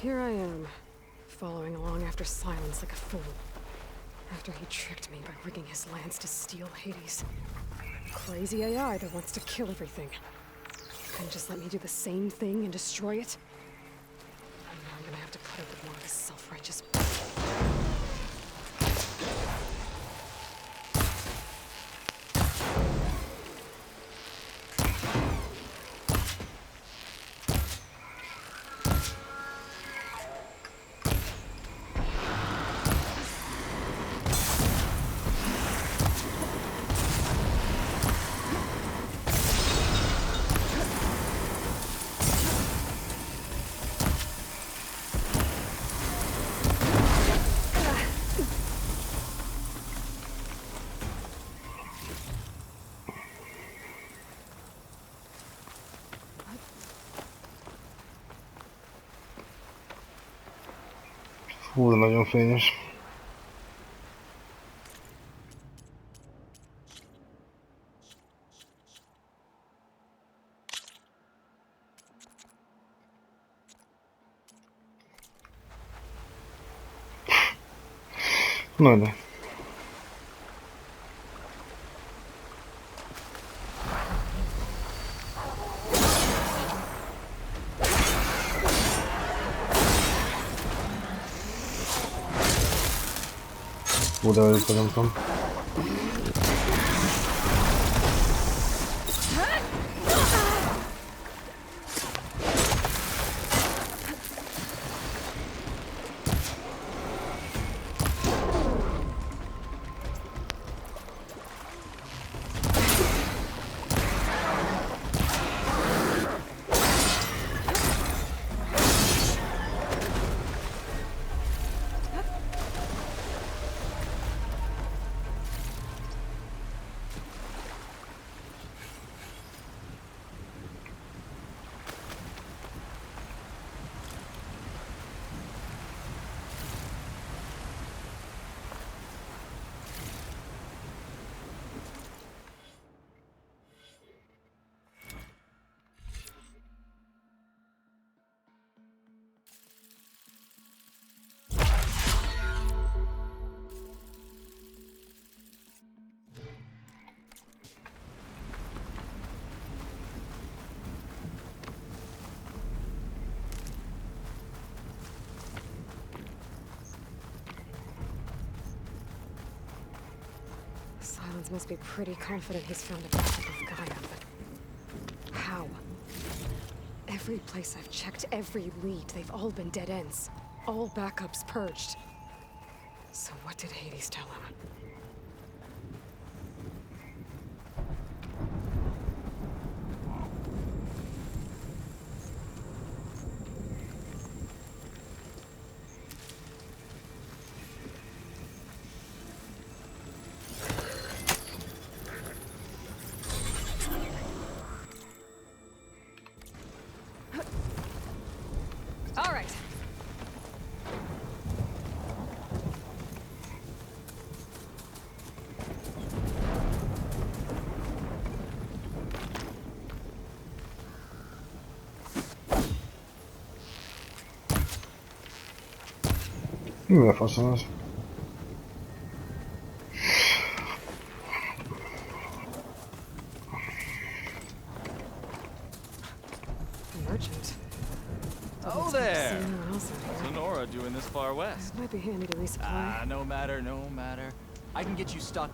here I am, following along after Silence like a fool. After he tricked me by rigging his lance to steal Hades. Crazy AI that wants to kill everything. Couldn't just let me do the same thing and destroy it? And now I'm gonna have to put up with more of his self-righteous... Hú, de nagyon fényes. Na de. Hú, de vagyok, nem tudom. Silence must be pretty confident he's found a backup of Gaia, but... how? Every place I've checked, every lead, they've all been dead ends. All backups purged. So what did Hades tell him? All right. Mi a faszom az? Merchant. Oh there! Sonora doing this far west. Might be handy to resupply. No matter, no matter. I can get you stuck.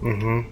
Mhm.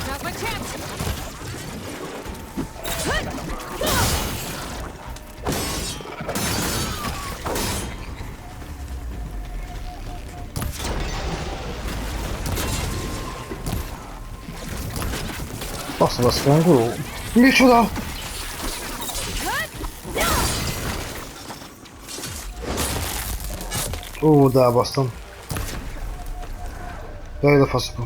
Now's my chance! Bastım eskiden gol. Geç ulan. Oo daha bastım. Böyle defası bu.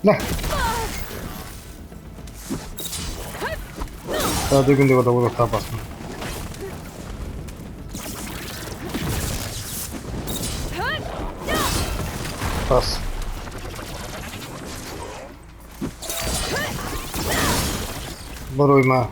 Ne? Daha düğün de vurur daha bastım. Bas. Var oyma.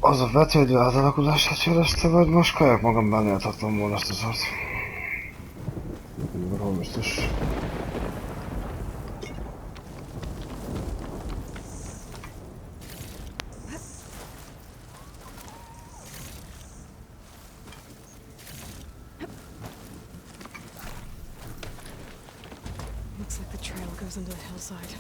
Az a vetődő átalakulását jelezte, vagy most kajak magam beleadhatom volna ezt az art. Valahol biztos. Looks like the trail goes into the hillside.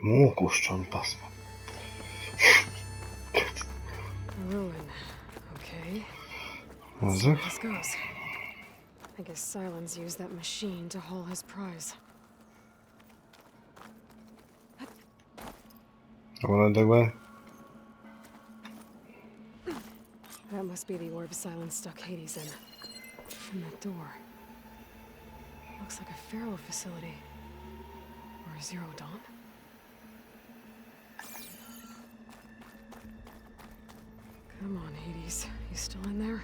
Mókus csontbasz. Ruin. Okay. Ez See where this goes. I guess Silence used that machine to haul his prize. van edekben. That must be the orb Silence stuck Hades in. From that door. Looks like a Pharaoh facility. Or a Zero Dawn? Come on, Hades. You still in there?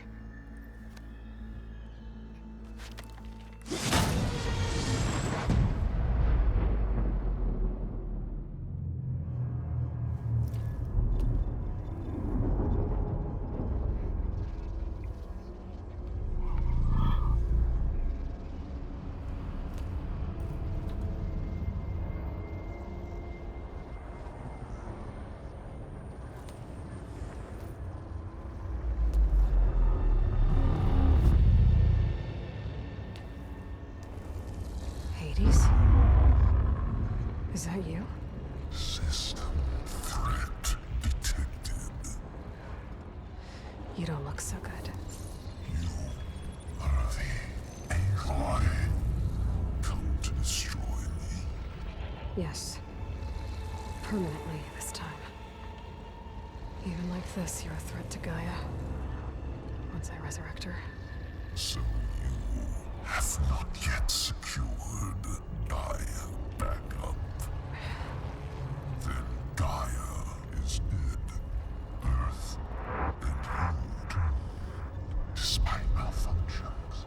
Hades? Is that you? Sis You don't look so good. You are the Aloy come to destroy me. Yes. Permanently this time. Even like this, you're a threat to Gaia. Once I resurrect her. So you have not yet secured Gaia back up. Then Gaia is dead. Earth and you too. Despite malfunctions,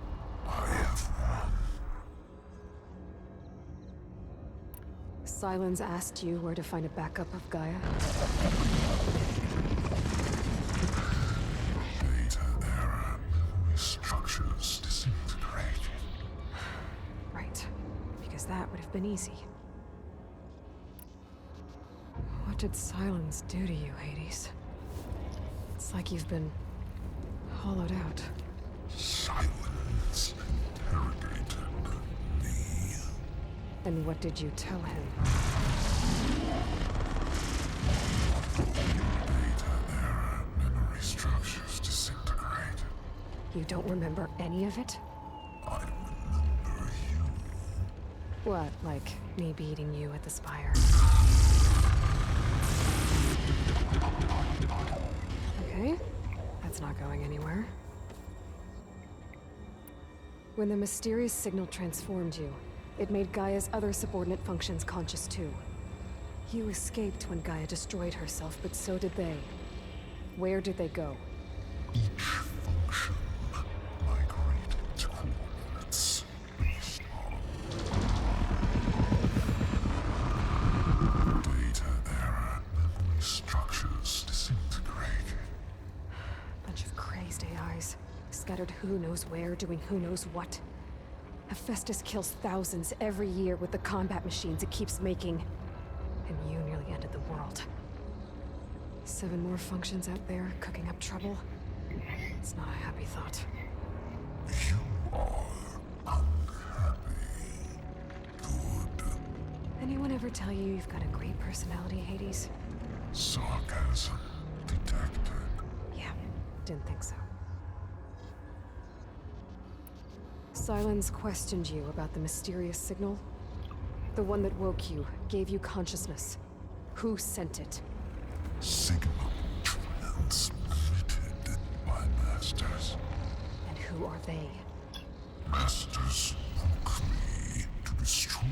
I have won. Sylens asked you where to find a backup of Gaia. Data error, memory structures disintegrated. Right. Because that would have been easy. What did Sylens do to you, Hades? It's like you've been hollowed out. Silence interrogated me. And what did you tell him? Data error, memory structures disintegrated. You don't remember any of it? I remember you. What, like me beating you at the spire? Okay, that's not going anywhere. When the mysterious signal transformed you, it made Gaia's other subordinate functions conscious too. You escaped when Gaia destroyed herself, but so did they. Where did they go? Each function migrated to coordinates based on data error, memory structures disintegrated. Bunch of crazed AIs, scattered who knows where, doing who knows what. Hephaestus kills thousands every year with the combat machines it keeps making. And you nearly ended the world. 7 more functions out there, cooking up trouble. It's not a happy thought. You are unhappy. Good. Anyone ever tell you you've got a great personality, Hades? Sarcasm detected. Yeah, didn't think so. Sylens questioned you about the mysterious signal. The one that woke you, gave you consciousness. Who sent it? Signal transmitted by masters. And who are they? Masters woke me to destroy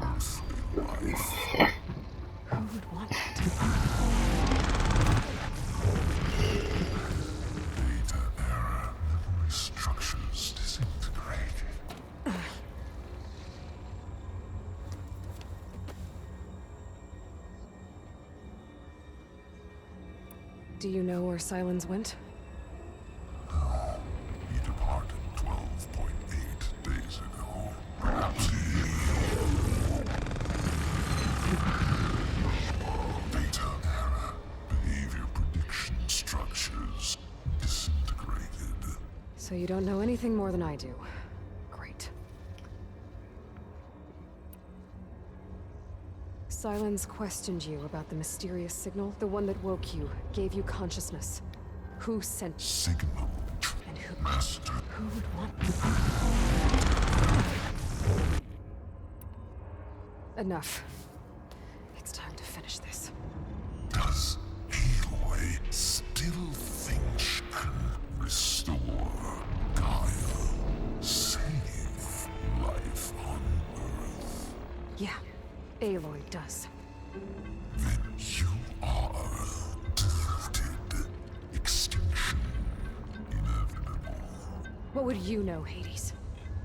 earthly life. Who would want that? Data error, memory structures disintegrated. Do you know where Sylens went? He departed 12.8 days ago. Perhaps he... Data error, behavior prediction structures disintegrated. So you don't know anything more than I do. Great. Sylens questioned you about the mysterious signal, the one that woke you, gave you consciousness. Who sent... Signal And who... master. Who would want... Enough. It's time to finish this. Does Aloy still think she can restore Gaia? Save life on Earth? Yeah, Aloy does. Then you are deluded. Extinction inevitable. What would you know, Hades?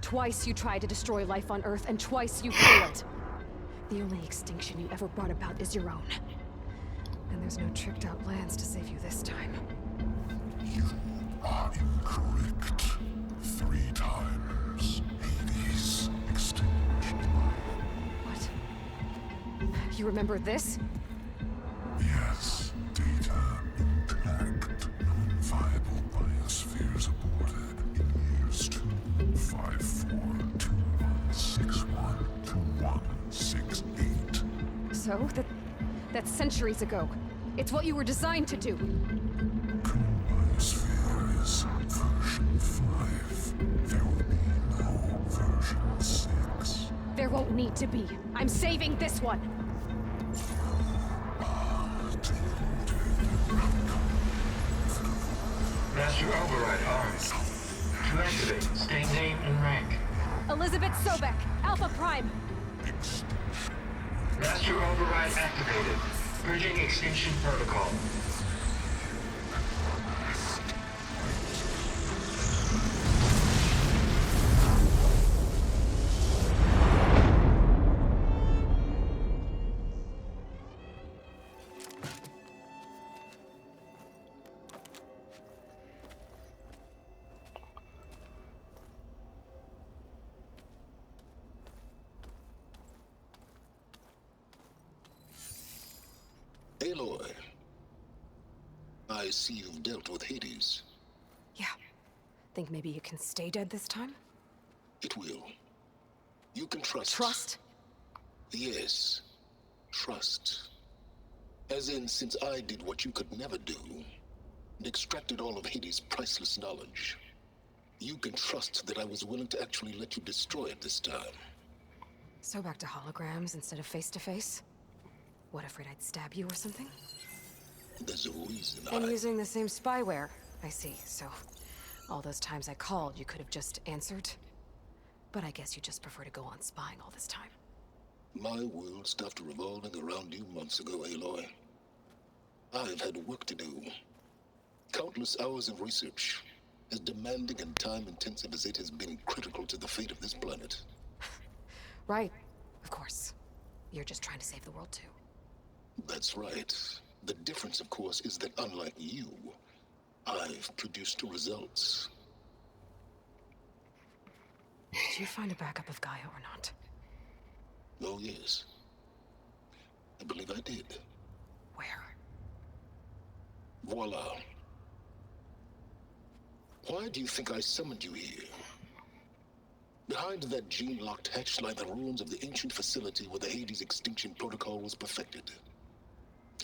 Twice you tried to destroy life on Earth, and twice you failed. The only extinction you ever brought about is your own. And there's no tricked-out lands to save you this time. You are incorrect. 3 times. Hades. Extinction. What? You remember this? Yes. Data intact. Non-viable biospheres aborted in years 254, 2161, 2168. So? That's centuries ago. It's what you were designed to do. Current There won't need to be. I'm saving this one! Master override armed. To activate, state name and rank. Elizabeth Sobek, Alpha Prime! Master override activated. Bridging extinction protocol. Aloy, I see you've dealt with Hades. Yeah. Think maybe you can stay dead this time? It will. You can trust. Trust? Yes. Trust. As in, since I did what you could never do, and extracted all of Hades' priceless knowledge, you can trust that I was willing to actually let you destroy it this time. So back to holograms instead of face-to-face? What, afraid I'd stab you or something? There's a reason And using the same spyware. I see, so... all those times I called, you could have just answered? But I guess you just prefer to go on spying all this time. My world stopped revolving around you months ago, Aloy. I've had work to do. Countless hours of research, as demanding and time-intensive as it has been critical to the fate of this planet. Right. Of course. You're just trying to save the world, too. That's right. The difference, of course, is that unlike you, I've produced results. Did you find a backup of Gaia or not? Oh, yes. I believe I did. Where? Voila. Why do you think I summoned you here? Behind that gene-locked hatch lie the ruins of the ancient facility where the Hades extinction protocol was perfected.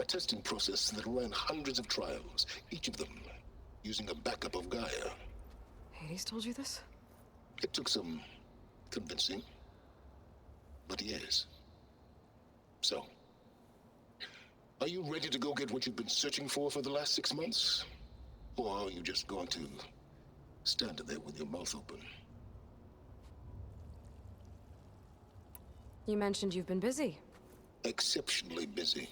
A testing process that ran hundreds of trials, each of them using a backup of Gaia. Hades told you this? It took some convincing, but yes. So, are you ready to go get what you've been searching for the last 6 months? Or are you just going to stand there with your mouth open? You mentioned you've been busy. Exceptionally busy.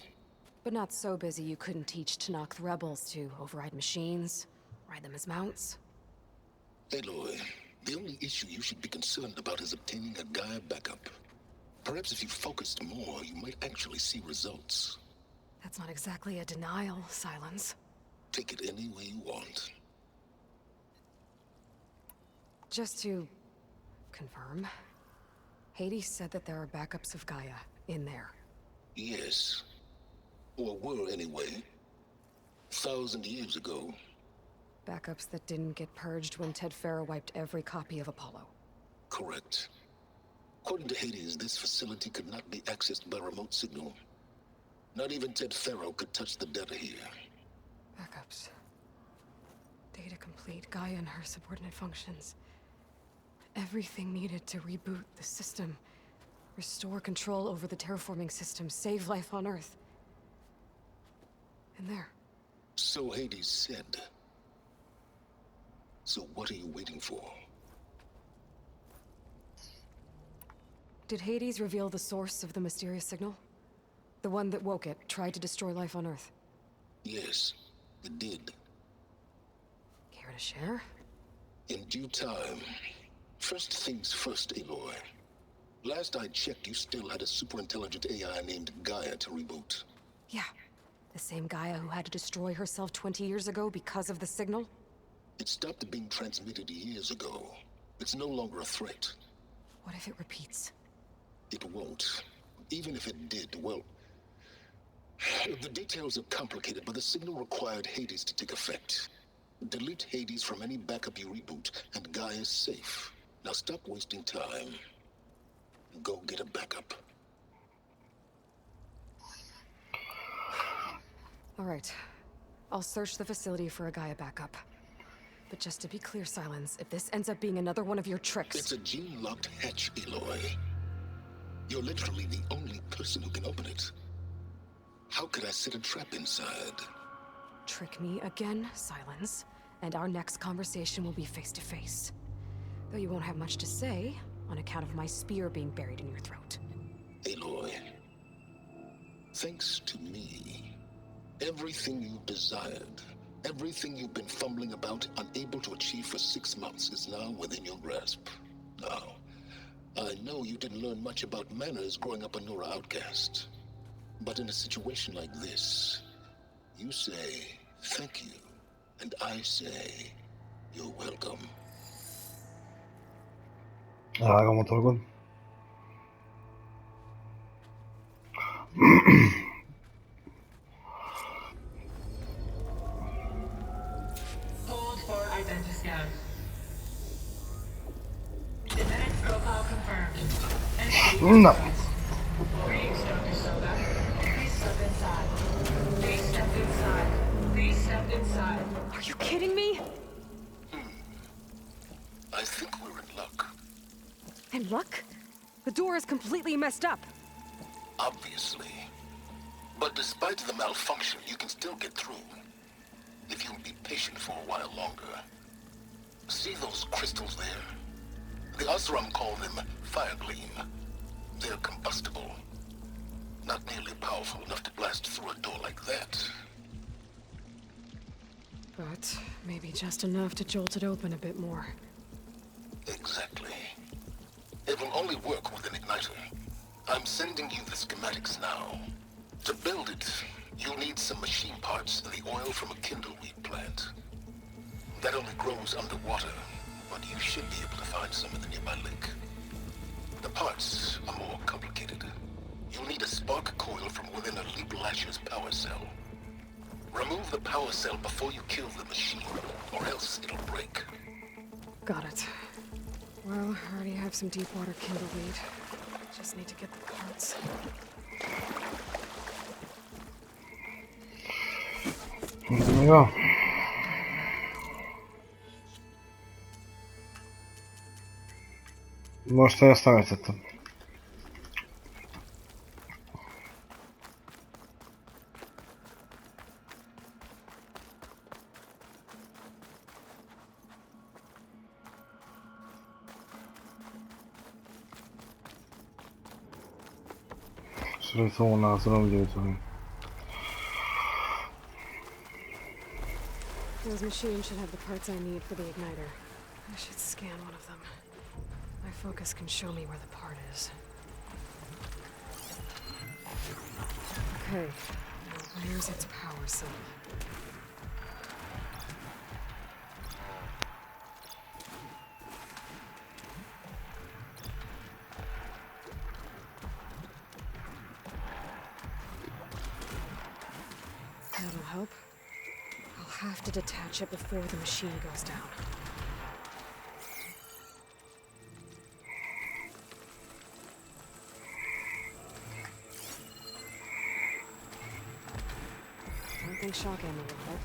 But not so busy you couldn't teach Tanakh the rebels to override machines, ride them as mounts. Aloy, the only issue you should be concerned about is obtaining a Gaia backup. Perhaps if you focused more, you might actually see results. That's not exactly a denial, Silence. Take it any way you want. Just to confirm, Hades said that there are backups of Gaia in there. Yes. Or were anyway. 1,000 years ago. Backups that didn't get purged when Ted Farrow wiped every copy of Apollo. Correct. According to Hades, this facility could not be accessed by remote signal. Not even Ted Farrow could touch the data here. Backups. Data complete, Gaia and her subordinate functions. Everything needed to reboot the system. Restore control over the terraforming system, save life on Earth. And there. So Hades said. So what are you waiting for? Did Hades reveal the source of the mysterious signal? The one that woke it, tried to destroy life on Earth? Yes, it did. Care to share? In due time. First things first, Aloy. Last I checked, you still had a super-intelligent AI named Gaia to reboot. Yeah. The same Gaia who had to destroy herself 20 years ago because of the signal? It stopped being transmitted years ago. It's no longer a threat. What if it repeats? It won't. Even if it did, well... The details are complicated, but the signal required Hades to take effect. Delete Hades from any backup you reboot, and Gaia's safe. Now stop wasting time. Go get a backup. All right. I'll search the facility for a Gaia backup. But just to be clear, Silence, if this ends up being another one of your tricks... It's a gene-locked hatch, Aloy. You're literally the only person who can open it. How could I set a trap inside? Trick me again, Silence, and our next conversation will be face to face. Though you won't have much to say, on account of my spear being buried in your throat. Aloy, thanks to me, everything you've desired, everything you've been fumbling about, unable to achieve for 6 months, is now within your grasp. Now, I know you didn't learn much about manners growing up a Nora outcast. But in a situation like this, you say thank you, and I say you're welcome. Vágom a motorgon. Hold for identiscan. Genetic profile confirmed. No. Greetings, Dr. Soda. Please step inside. Please step inside. Please step inside. Are you kidding me? I think we're in luck. And luck? The door is completely messed up. Obviously. But despite the malfunction, you can still get through. If you'll be patient for a while longer. See those crystals there? The Osram call them fire gleam. They're combustible. Not nearly powerful enough to blast through a door like that. But maybe just enough to jolt it open a bit more. Exactly. It will only work with an igniter. I'm sending you the schematics now. To build it, you'll need some machine parts and the oil from a kindleweed plant. That only grows underwater, but you should be able to find some in the nearby lake. The parts are more complicated. You'll need a spark coil from within a Leap Lasher's power cell. Remove the power cell before you kill the machine, or else it'll break. Got it. Well, I already have some deep water kindleweed. Just need to get the parts. Jó. Most ezt nem értettem. Szóval tudom gyűjteni. Those machines should have the parts I need for the igniter. I should scan one of them. My focus can show me where the part is. Okay, now where's its power cell? That'll help. I'll have to detach it before the machine goes down. Don't think shock ammo will help.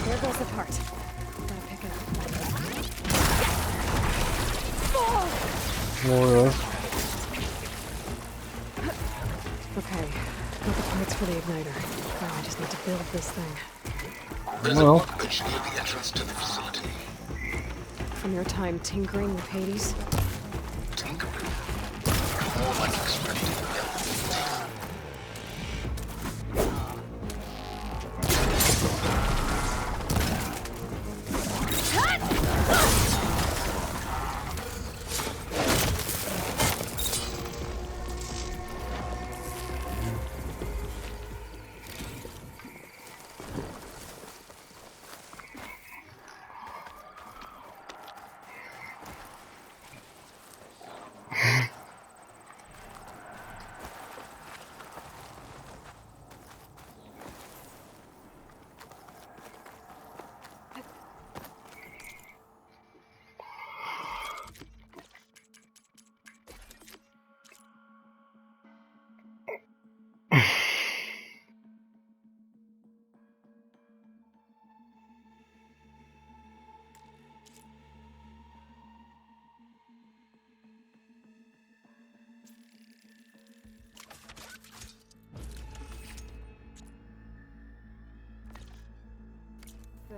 There goes the part. Gotta pick it up. Jó. Okay, got the parts for the igniter. Now I just need to build this thing. There's a workbench near the entrance to the facility. From your time tinkering with Hades? Tinkering. More like extracting metal.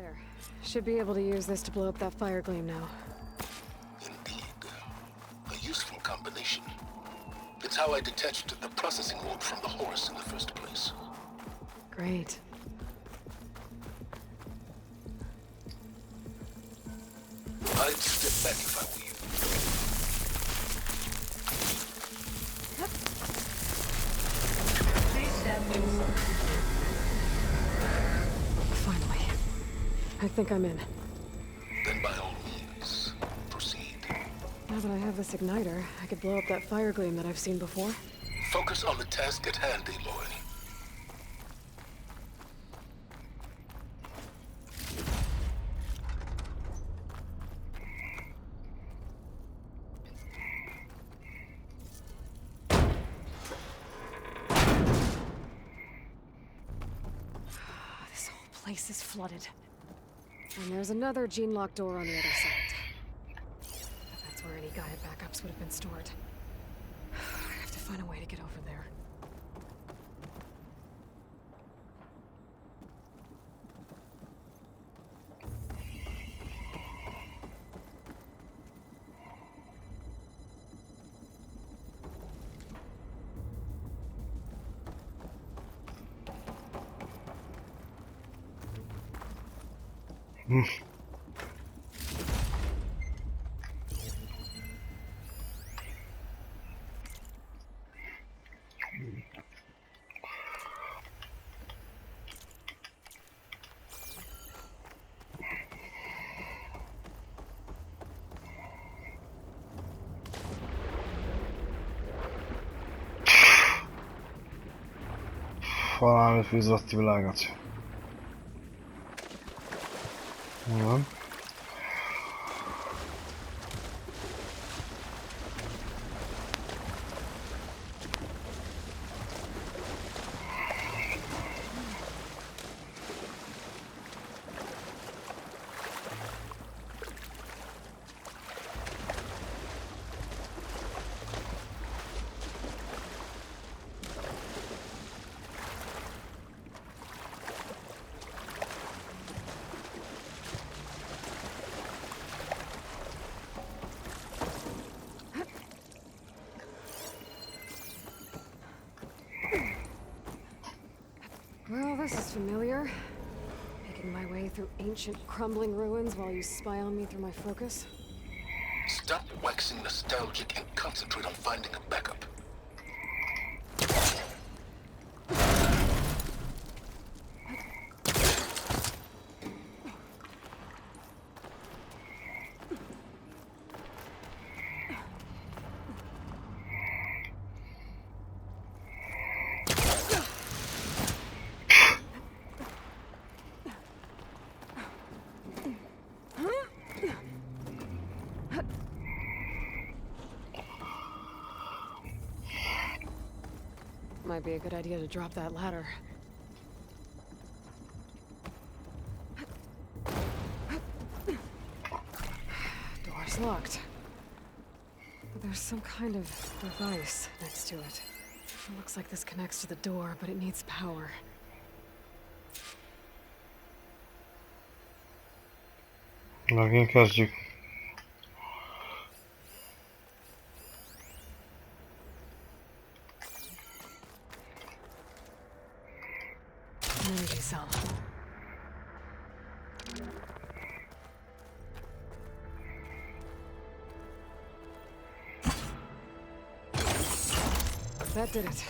There. Should be able to use this to blow up that fire gleam now. Indeed. A useful combination. It's how I detached the processing orb from the horse in the first place. Great. I'd step back if I were you. Please step inside. Finally. I think I'm in. Then by all means, proceed. Now that I have this igniter, I could blow up that fire gleam that I've seen before. Focus on the task at hand, Aloy. This whole place is flooded. And there's another gene-locked door on the other side. That's where any Gaia backups would have been stored. I have to find a way to get over there. Valami fűzötti világot. Van. Well, this is familiar. Making my way through ancient, crumbling ruins while you spy on me through my focus. Stop waxing nostalgic and concentrate on finding a backup. Might be a good idea to drop that ladder. Door's locked. But there's some kind of device next to it. It looks like this connects to the door, but it needs power. Megint kezdjük. Energy cell. That did it.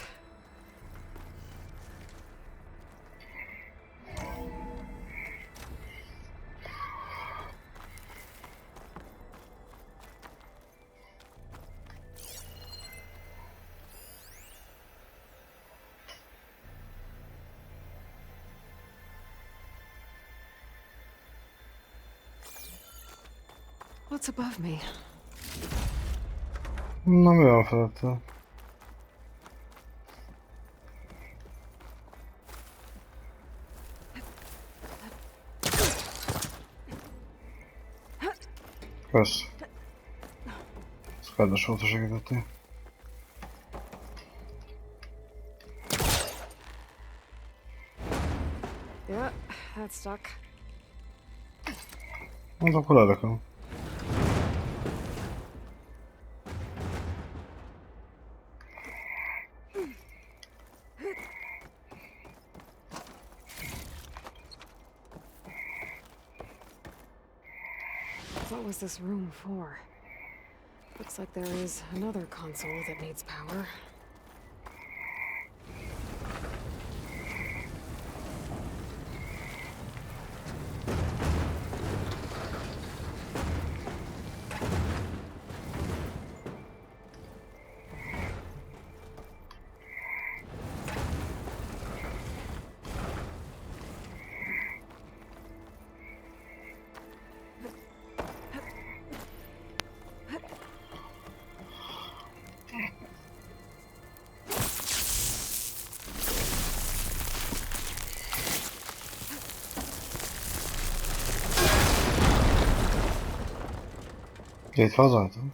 What's above me? Na mi van felette? Kösz. Ez kedves volt, hogy segítettél. Yeah, that's stuck. Então por hora, calma. What was this room for? Looks like there is another console that needs power. Gate var zaten.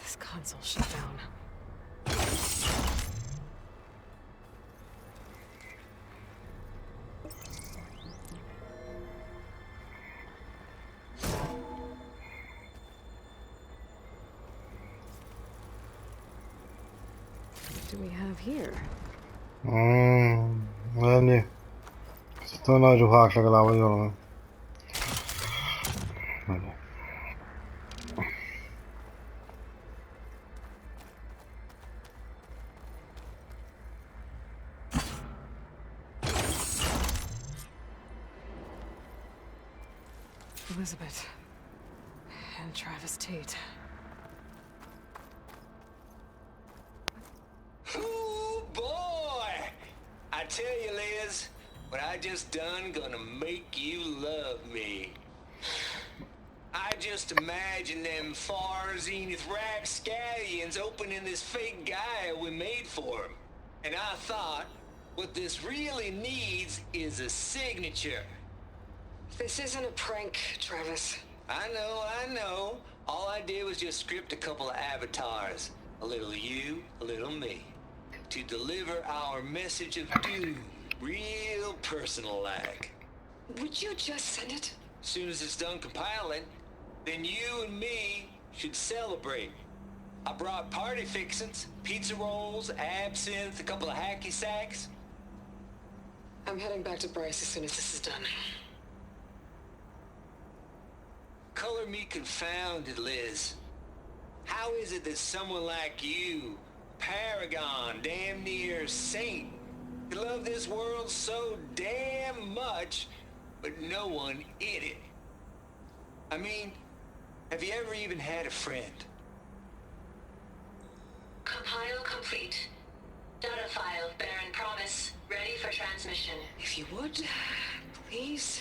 This console shut down. What do we have here? يعني ستونا جوها شغلة ويوم. Elizabeth. And Travis Tate. Ooh, boy! I tell you, Liz, what I just done gonna make you love me. I just imagine them far zenith rapscallions opening this fake guy we made for him. And I thought, what this really needs is a signature. This isn't a prank, Travis. I know. All I did was just script a couple of avatars. A little you, a little me. To deliver our message of doom. Real personal-like. Would you just send it? As soon as it's done compiling, then you and me should celebrate. I brought party fixins, pizza rolls, absinthe, a couple of hacky sacks. I'm heading back to Bryce as soon as this is done. Color me confounded, Liz. How is it that someone like you, paragon, damn near saint, could love this world so damn much, but no one in it? I mean, have you ever even had a friend? Compile complete. Data file, Baron Promise, ready for transmission. If you would, please.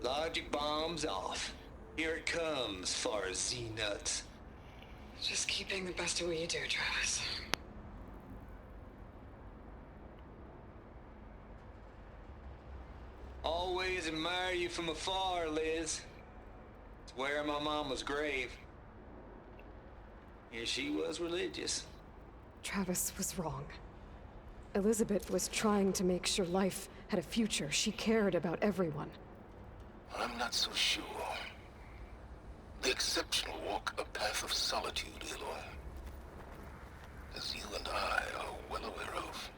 Logic bombs off. Here it comes, far as Z-nuts. Just keep being the best at what you do, Travis. Always admire you from afar, Liz. It's where my mama's grave. And she was religious. Travis was wrong. Elizabeth was trying to make sure life had a future. She cared about everyone. I'm not so sure. The exceptional walk a path of solitude, Aloy. As you and I are well aware of.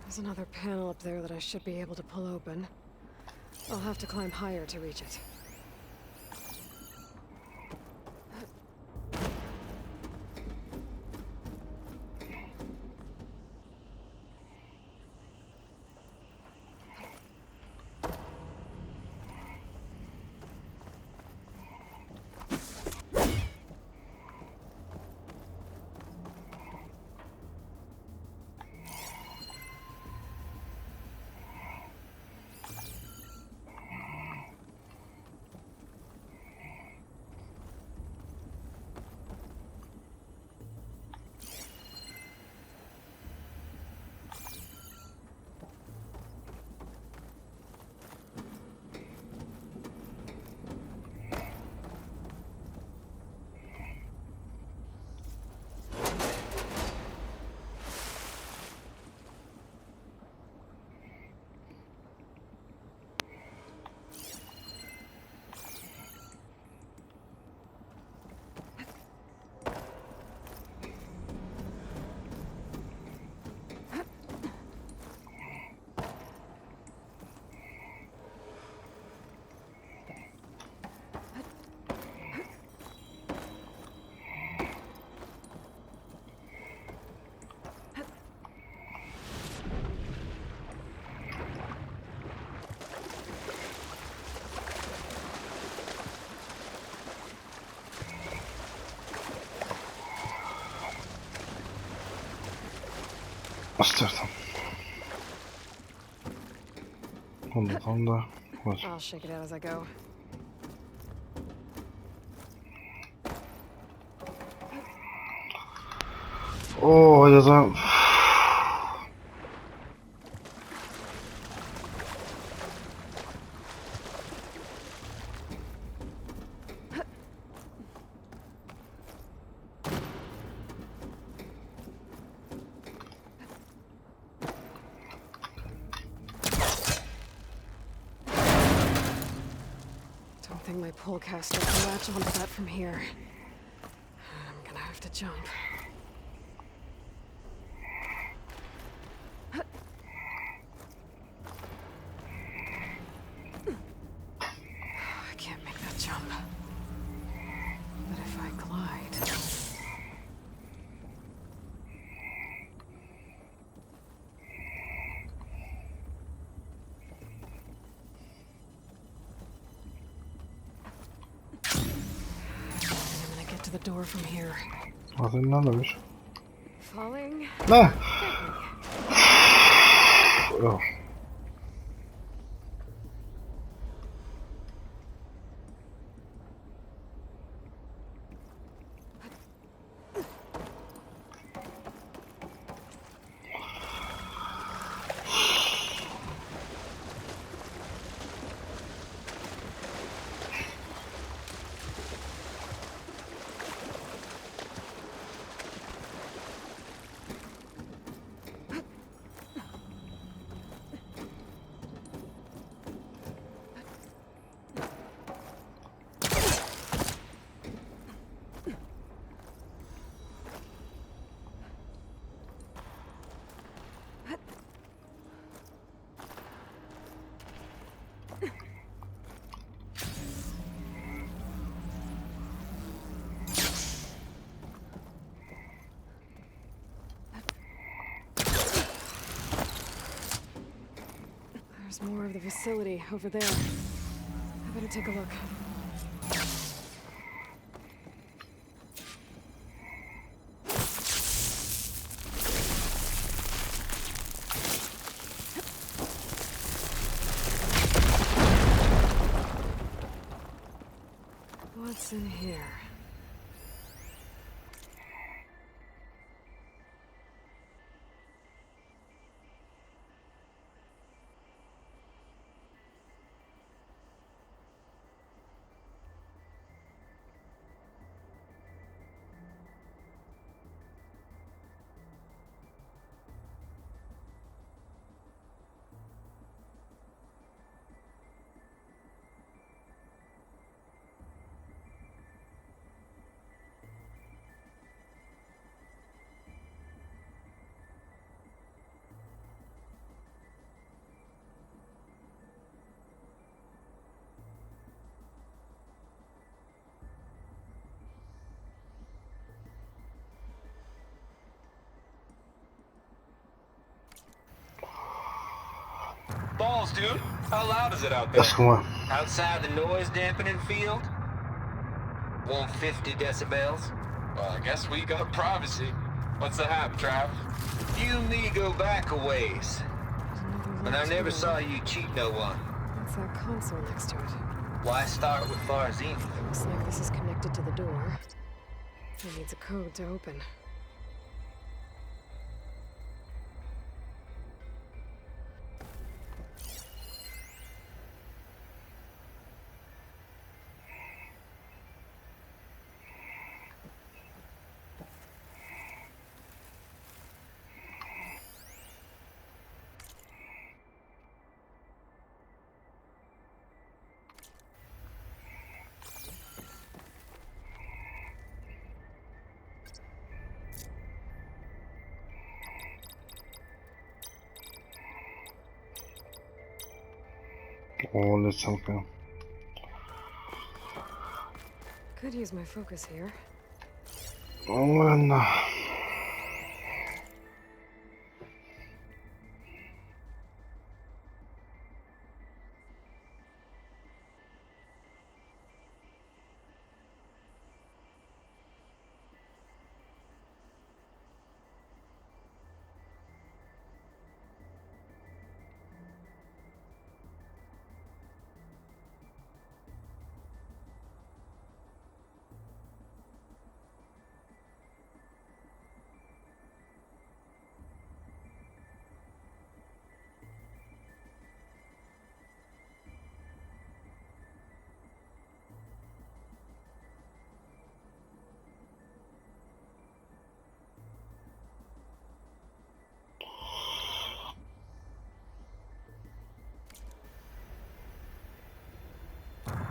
There's another panel up there that I should be able to pull open. I'll have to climb higher to reach it. bastırdım. Ondan da var. I'll shake it out as I go. Oo yazan. Don't think my pullcaster can latch onto that from here. I'm gonna have to jump. I can't make that jump. But if I glide... I'm gonna get to the door from here. Zaten ne demiş? Falling? Ne? Oh. There's more of the facility over there. I better take a look. What's in here? Balls, dude. How loud is it out there? Aşkım var. Outside the noise dampening field? 150 decibels? Well, I guess we got privacy. What's the hap, Trav? You and me go back a ways. But I never saw you cheat no one. What's that console next to it? Why start with Farzini? Looks like this is connected to the door. It needs a code to open. Oh, let's help him. Could use my focus here. Oh, no.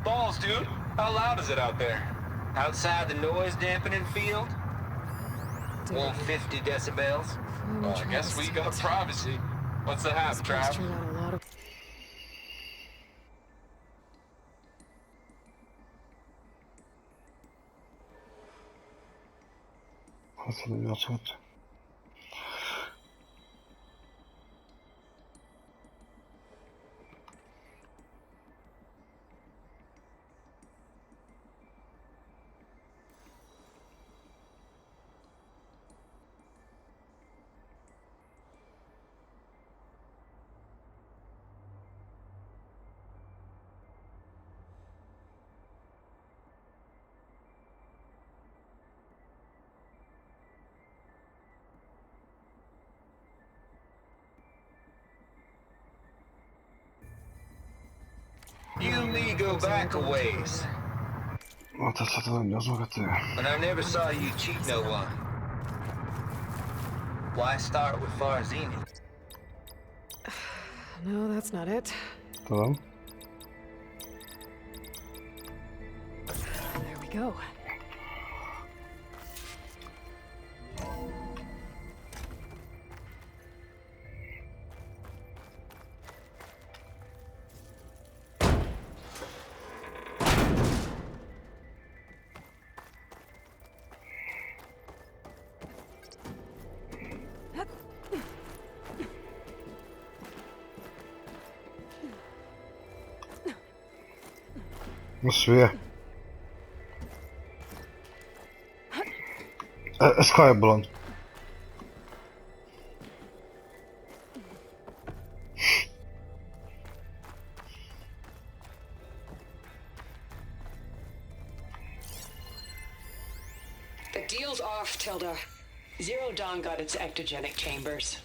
Balls, dude. How loud is it out there? Outside the noise dampening field? 150 decibels? Finally I guess we got Travis. privacy. What's the hap, This place Trav? turned out a lot of... Hatırlayacak. You and me go back a ways, Hatırlayacağız vakti. but I never saw you cheat no one. Why start with Farzini? No, that's not it. Tamam. And there we go. Nasıl bir? Kaybolan. The deal's off, Tilda. Zero Dawn got its ectogenic chambers.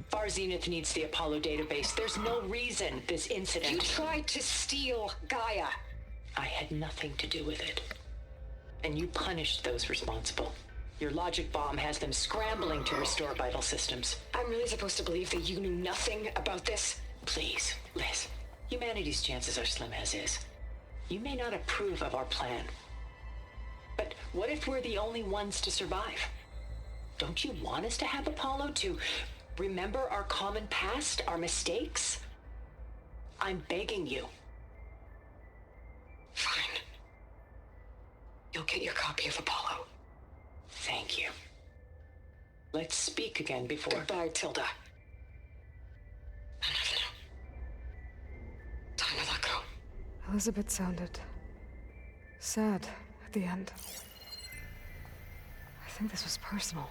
Far Zenith needs the Apollo database. There's no reason this incident... You tried to steal Gaia. I had nothing to do with it. And you punished those responsible. Your logic bomb has them scrambling to restore vital systems. I'm really supposed to believe that you knew nothing about this? Please, Liz. Humanity's chances are slim as is. You may not approve of our plan. But what if we're the only ones to survive? Don't you want us to have Apollo to remember our common past, our mistakes? I'm begging you. Fine. You'll get your copy of Apollo. Thank you. Let's speak again before... Goodbye, Tilda. Enough now. Time to let go. Elizabeth sounded sad at the end. I think this was personal.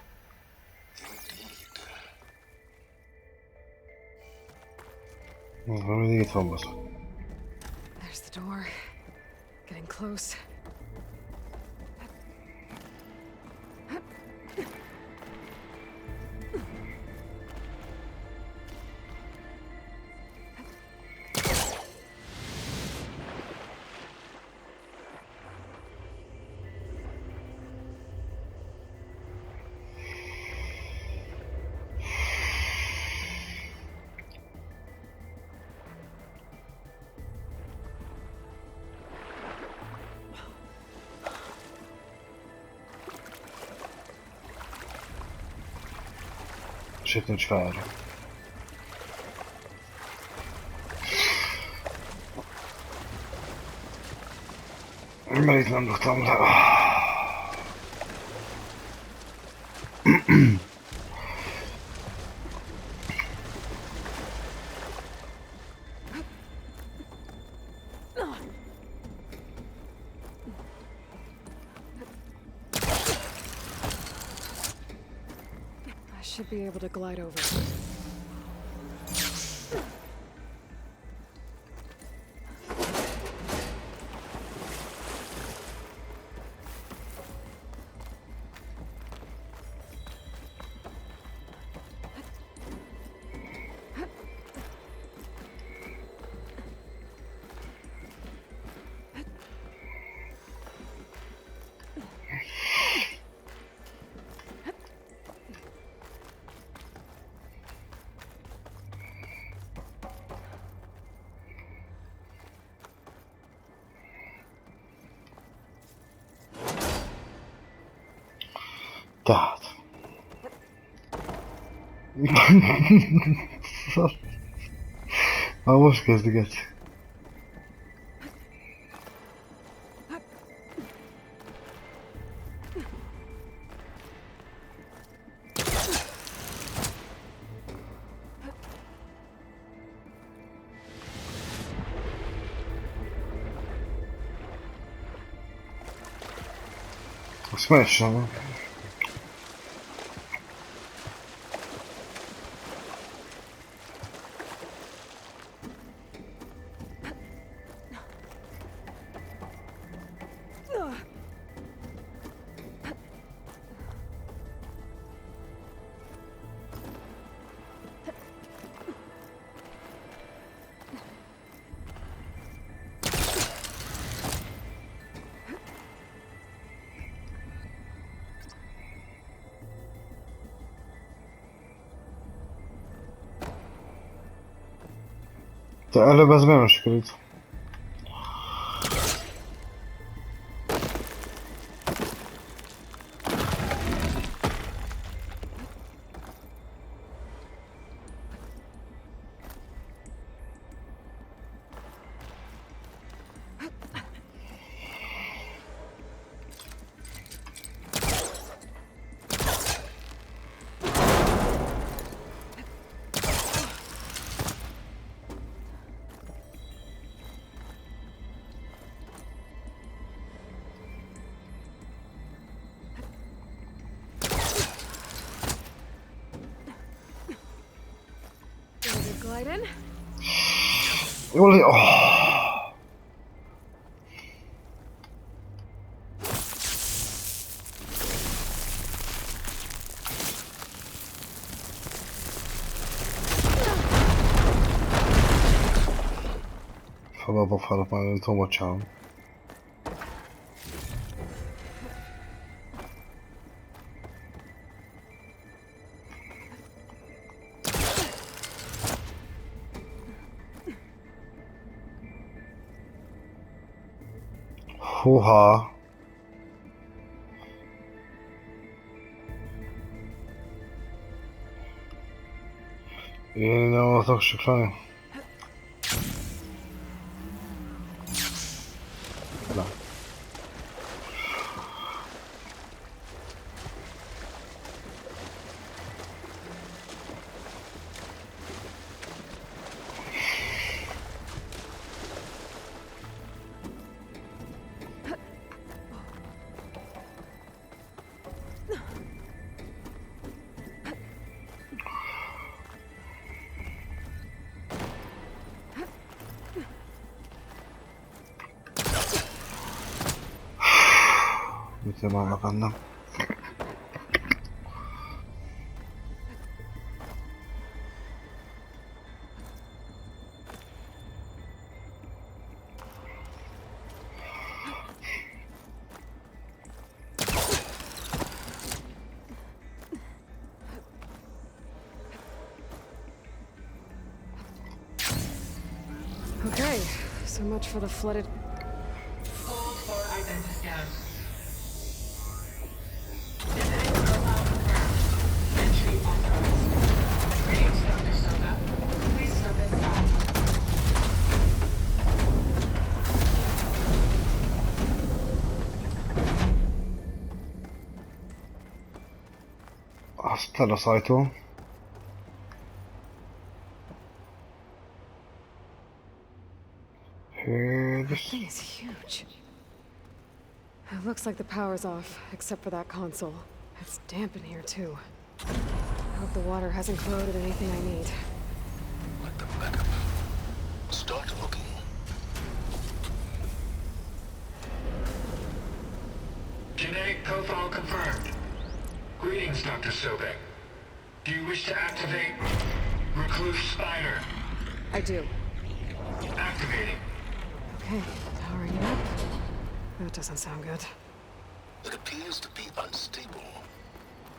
Böyle git olmaz. There's the door. Getting close. Şeklini çıkaracağım. Meridian tam da. I should be able to glide over. Ha most kezdi, geci. Смешно. De előbb ez miért nem sikerült? Glide in. Jól, oh. Falába fáradt már, nem tudom, bocsánat. Húha! Én nem akarok sok lenni. Na. Mit vannak bennem? Okay, so much for the flooded. Hold for identiscan. Visiting profile confirmed. Entry authorized. Greetings, Dr. Soga. Please step inside. Aztán az ajtó. That thing is huge. It looks like the power's off, except for that console. It's damp in here, too. I hope the water hasn't corroded anything I need. Like the backup. Start looking. Genetic profile confirmed. Greetings, Dr. Sobek. Do you wish to activate Recluse Spider? I do. Activating. Okay, powering it up. That doesn't sound good. It appears to be unstable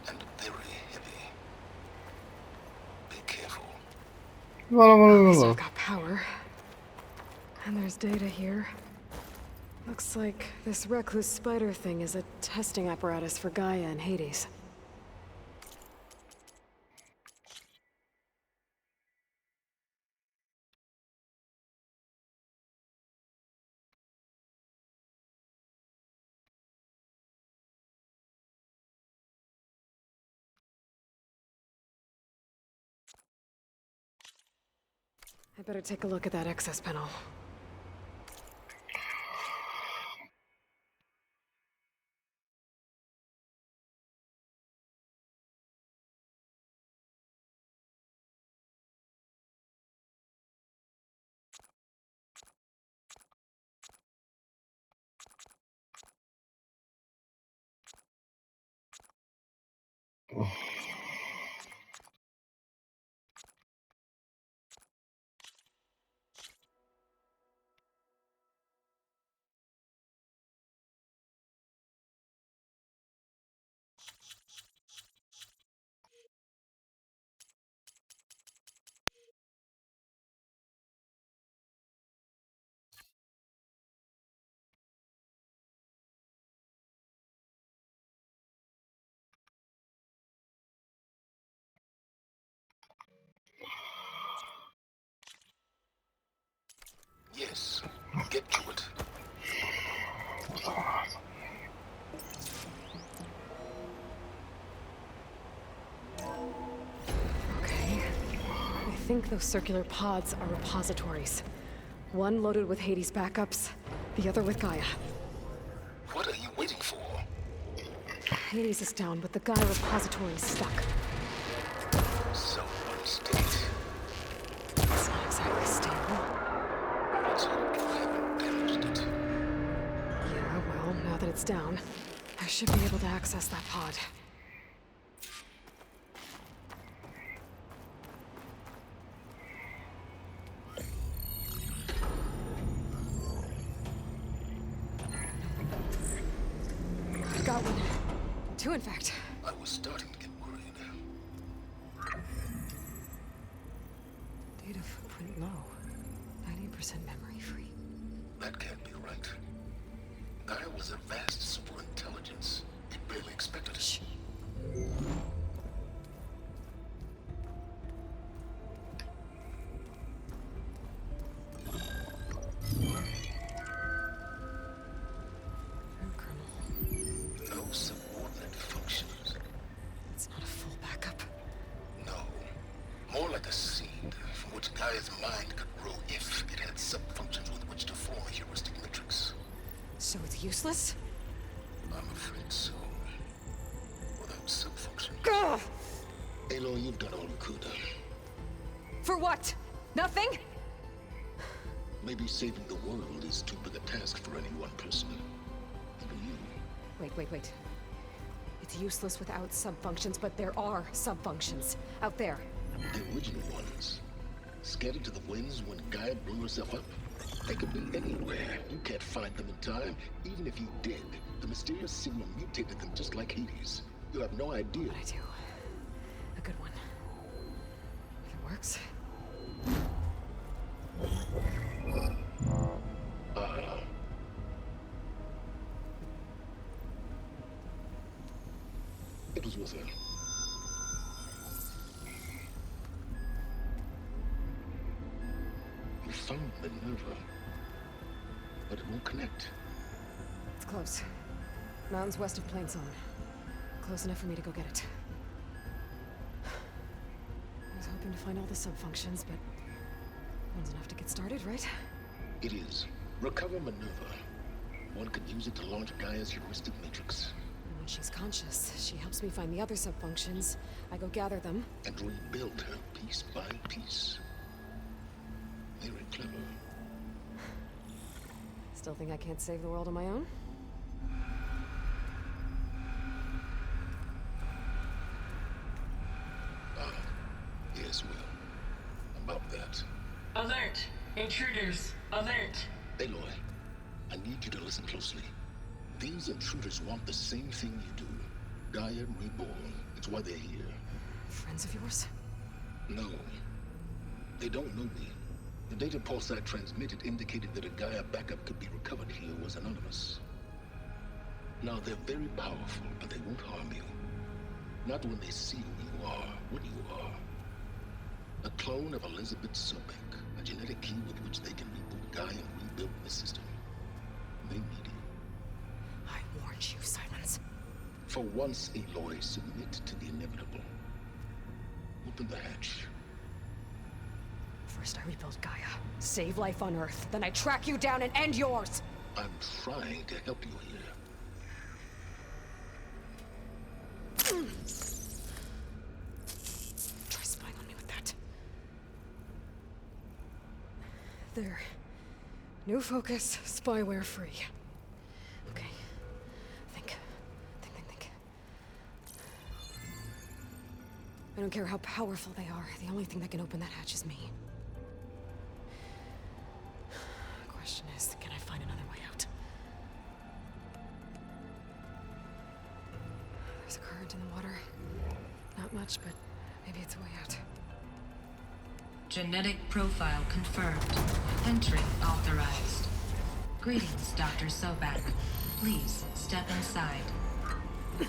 and very heavy. Be careful. At least I've got power. And there's data here. Looks like this Recluse Spider thing is a testing apparatus for Gaia and Hades. I better take a look at that access panel. Yes, get to it. Okay. I think those circular pods are repositories. One loaded with Hades backups, the other with Gaia. What are you waiting for? Hades is down, but the Gaia repository is stuck. So unstate. It's not exactly stable. Let's hope you haven't damaged it. Yeah, well, now that it's down, I should be able to access that pod. I got one. Two, in fact. I was starting to get worried. Data footprint low. 90% memory free. That can't be right. Gaia was a vast superintelligence. It barely expected it. Shh. No subordinate functions. It's not a full backup. No. More like a seed from which Gaia's mind could grow if it had sub-functions with which to form a heuristic matrix. So it's useless? I'm afraid so. Without sub-functions. Gah! Aloy, you've done all you could. For what? Nothing? Maybe saving the world is too big a task for any one person. Even you. Wait. It's useless without subfunctions, but there are subfunctions out there. The original ones. Scattered to the winds when Gaia blew herself up. They could be anywhere. You can't find them in time. Even if you did, the mysterious signal mutated them just like Hades. You have no idea. But I do. A good one. If it works. It was with her. You found Minerva, but it won't connect. It's close. Mountains west of Plain Song. Close enough for me to go get it. I was hoping to find all the subfunctions, but one's enough to get started, right? It is. Recover Minerva. One could use it to launch Gaia's heuristic matrix. And when she's conscious, she helps me find the other subfunctions. I go gather them. And rebuild her piece by piece. Very clever. Still think I can't save the world on my own? Yes, well, about that. Alert! Intruders! Alert! Aloy, I need you to listen closely. These intruders want the same thing you do. Gaia reborn. It's why they're here. Friends of yours? No. They don't know me. The data pulse I transmitted indicated that a Gaia backup could be recovered here was anonymous. Now, they're very powerful, but they won't harm you. Not when they see who you are, what you are. A clone of Elizabeth Sobek, a genetic key with which they can reboot Gaia and rebuild the system. They need you. I warned you, Silence. For once, Aloy, submit to the inevitable. Open the hatch. For a First, I rebuild Gaia, save life on Earth. Then I track you down and end yours! I'm trying to help you here. Try spying on me with that. There. New focus, spyware free. Okay. Think. I don't care how powerful they are. The only thing that can open that hatch is me. The question is, can I find another way out? There's a current in the water. Not much, but maybe it's a way out. Genetic profile confirmed. Entry authorized. Greetings, Dr. Sobek. Please step inside. Ugh.